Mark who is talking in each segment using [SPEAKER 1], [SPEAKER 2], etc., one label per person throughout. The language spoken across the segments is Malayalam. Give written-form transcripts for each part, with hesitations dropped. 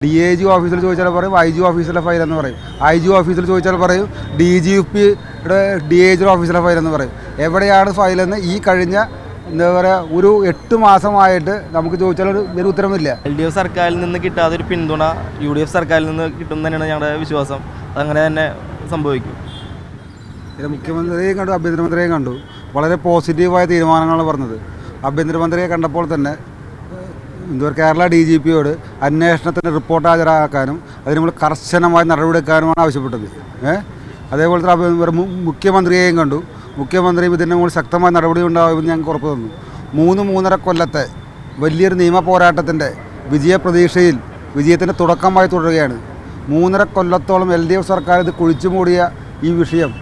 [SPEAKER 1] DAG ഓഫീസിൽ ചോദിച്ചാൽ പറയും IG ഓഫീസിലെ ഫയൽ എന്ന് പറയും. IG ഓഫീസിൽ ചോദിച്ചാൽ പറയും DGPയുടെ DAG ഓഫീസിലെ ഫയൽ എന്ന് പറയും. എവിടെയാണ് ഫയലെന്ന് ഈ കഴിഞ്ഞ എന്താ പറയുക ഒരു 8 മാസമായിട്ട് നമുക്ക് ചോദിച്ചാൽ ഒരു ഉത്തരമില്ല.
[SPEAKER 2] LDF സർക്കാരിൽ നിന്ന് കിട്ടാതെ ഒരു പിന്തുണ UDF സർക്കാരിൽ നിന്ന് കിട്ടും തന്നെയാണ് ഞങ്ങളുടെ വിശ്വാസം. അതങ്ങനെ തന്നെ സംഭവിക്കും.
[SPEAKER 1] മുഖ്യമന്ത്രിയെയും കണ്ടു, ആഭ്യന്തരമന്ത്രിയെയും കണ്ടു. വളരെ പോസിറ്റീവായ തീരുമാനങ്ങളാണ് പറഞ്ഞത്. ആഭ്യന്തരമന്ത്രിയെ കണ്ടപ്പോൾ തന്നെ കേരള DGPയോട് അന്വേഷണത്തിന് റിപ്പോർട്ട് ഹാജരാക്കാനും അതിന് നമ്മൾ കർശനമായി നടപടിയെടുക്കാനുമാണ് ആവശ്യപ്പെട്ടത്. അതേപോലെ തന്നെ മുഖ്യമന്ത്രിയെയും കണ്ടു. മുഖ്യമന്ത്രിയും ഇതിൻ്റെ മുകളിൽ ശക്തമായ നടപടി ഉണ്ടാകുമെന്ന് ഞങ്ങൾക്ക് ഉറപ്പ് തന്നു. 3-3.5 കൊല്ലത്തെ വലിയൊരു നിയമ പോരാട്ടത്തിൻ്റെ വിജയപ്രതീക്ഷയിൽ വിജയത്തിൻ്റെ തുടക്കമായി തുടരുകയാണ്. 3.5 കൊല്ലത്തോളം LDF സർക്കാർ ഇത് കുഴിച്ചു മൂടിയ ഈ വിഷയം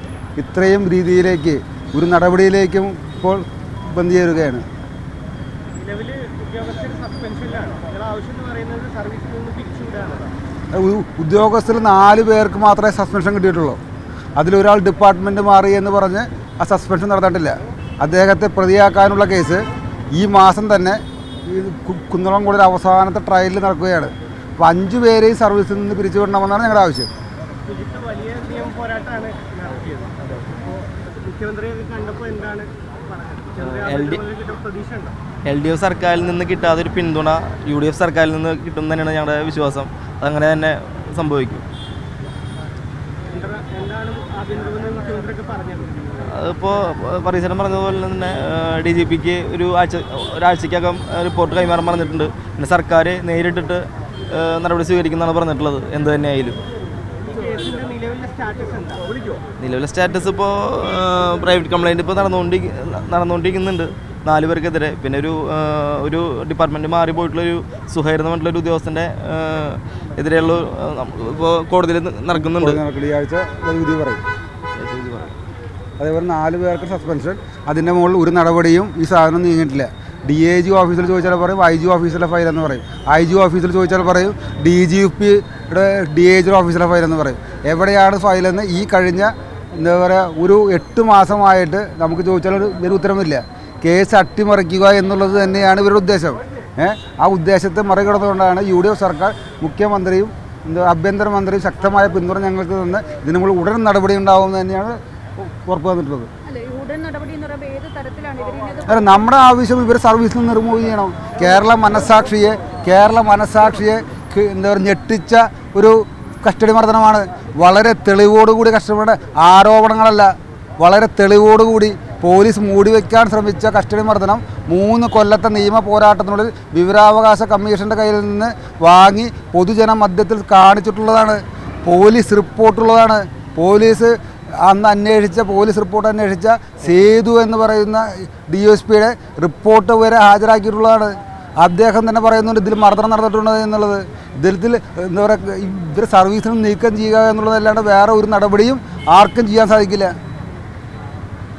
[SPEAKER 1] ഇത്രയും രീതിയിലേക്ക് ഒരു നടപടിയിലേക്കും ഇപ്പോൾ ബന്ധു ചേരുകയാണ്. ഉദ്യോഗസ്ഥർ 4 പേർക്ക് മാത്രമേ സസ്പെൻഷൻ കിട്ടിയിട്ടുള്ളൂ. അതിലൊരാൾ ഡിപ്പാർട്ട്മെൻറ്റ് മാറി എന്ന് പറഞ്ഞ് ആ സസ്പെൻഷൻ നടന്നിട്ടില്ല. അദ്ദേഹത്തെ പ്രതിയാക്കാനുള്ള കേസ് ഈ മാസം തന്നെ കുന്നംകുളത്തിൽ അവസാനത്തെ ട്രയലിൽ നടക്കുകയാണ്. അപ്പോൾ 5 പേരെയും സർവീസിൽ നിന്ന് പിരിച്ചുവിടണമെന്നാണ് ഞങ്ങളുടെ ആവശ്യം.
[SPEAKER 2] LDF സർക്കാരിൽ നിന്ന് കിട്ടാതെ ഒരു പിന്തുണ UDF സർക്കാരിൽ നിന്ന് കിട്ടും തന്നെയാണ് ഞങ്ങളുടെ വിശ്വാസം. അതങ്ങനെ തന്നെ സംഭവിക്കും. അതിപ്പോൾ പറയച്ചേട്ടൻ പറഞ്ഞതുപോലെ തന്നെ DGPക്ക് ഒരാഴ്ചക്കകം റിപ്പോർട്ട് കൈമാറാൻ പറഞ്ഞിട്ടുണ്ട്. പിന്നെ സർക്കാർ നേരിട്ടിട്ട് നടപടി സ്വീകരിക്കുന്നതാണ് പറഞ്ഞിട്ടുള്ളത്. എന്ത് തന്നെയായാലും നിലവിലെ സ്റ്റാറ്റസ് ഇപ്പോൾ പ്രൈവറ്റ് കംപ്ലയിൻറ്റ് ഇപ്പോൾ നടന്നുകൊണ്ടിരിക്കുന്നുണ്ട് 4 പേർക്കെതിരെ. പിന്നെ ഒരു ഡിപ്പാർട്ട്മെൻറ്റ് മാറി പോയിട്ടുള്ളൊരു സുഹൈർ എന്ന് പറഞ്ഞിട്ടുള്ളൊരു ഉദ്യോഗസ്ഥൻ്റെ എതിരെയുള്ള ഇപ്പോൾ കോടതിയിൽ നടക്കുന്നുണ്ട്.
[SPEAKER 1] അതേപോലെ 4 പേർക്ക് സസ്പെൻഷൻ. അതിൻ്റെ മുകളിൽ ഒരു നടപടിയും ഈ സാധനം നീങ്ങിയിട്ടില്ല. DAG ഓഫീസിൽ ചോദിച്ചാൽ പറയും IG ഓഫീസിലെ ഫയൽ എന്ന് പറയും. IG ഓഫീസിൽ ചോദിച്ചാൽ പറയും DGPയുടെ DAG ഓഫീസിലെ ഫയൽ എന്ന് പറയും. എവിടെയാണ് ഫയലെന്ന് ഈ കഴിഞ്ഞ എന്താ പറയുക ഒരു 8 മാസമായിട്ട് നമുക്ക് ചോദിച്ചാൽ ഒരു ഉത്തരമില്ല. കേസ് അട്ടിമറിക്കുക എന്നുള്ളത് തന്നെയാണ് ഇവരുടെ ഉദ്ദേശം. ആ ഉദ്ദേശത്തെ മറികടന്നുകൊണ്ടാണ് UDF സർക്കാർ മുഖ്യമന്ത്രിയും ആഭ്യന്തരമന്ത്രിയും ശക്തമായ പിന്തുണ ഞങ്ങൾക്ക് തന്ന് ഇതിന് മുകളിൽ ഉടൻ നടപടി ഉണ്ടാകുമെന്ന് തന്നെയാണ് ഉറപ്പ് വന്നിട്ടുള്ളത്. അല്ല, നമ്മുടെ ആവശ്യം ഇവർ സർവീസിൽ നിന്ന് റിമൂവ് ചെയ്യണം. കേരള മനസാക്ഷിയെ എന്താ പറയുക ഞെട്ടിച്ച ഒരു കസ്റ്റഡി മർദ്ദനമാണ്. വളരെ തെളിവോടുകൂടി കസ്റ്റഡിയുടെ ആരോപണങ്ങളല്ല, വളരെ തെളിവോടുകൂടി പോലീസ് മൂടിവെക്കാൻ ശ്രമിച്ച കസ്റ്റഡി മർദ്ദനം 3 കൊല്ലത്തെ നിയമ പോരാട്ടത്തിനുള്ളിൽ വിവരാവകാശ കമ്മീഷൻ്റെ കയ്യിൽ നിന്ന് വാങ്ങി പൊതുജന മധ്യത്തിൽ കാണിച്ചിട്ടുള്ളതാണ്. പോലീസ് റിപ്പോർട്ടുള്ളതാണ്. പോലീസ് റിപ്പോർട്ട് അന്വേഷിച്ച സേതു എന്ന് പറയുന്ന DSPയുടെ റിപ്പോർട്ട് വരെ ഹാജരാക്കിയിട്ടുള്ളതാണ്. അദ്ദേഹം തന്നെ പറയുന്നുണ്ട് ഇതിൽ മർദ്ദനം നടന്നിട്ടുണ്ട് എന്നുള്ളത്. ഇതിൽ എന്താ പറയുക ഇവർ സർവീസിൽ നിന്ന് നീക്കം ചെയ്യുക എന്നുള്ളതല്ലാണ്ട് വേറെ ഒരു നടപടിയും ആർക്കും ചെയ്യാൻ സാധിക്കില്ല.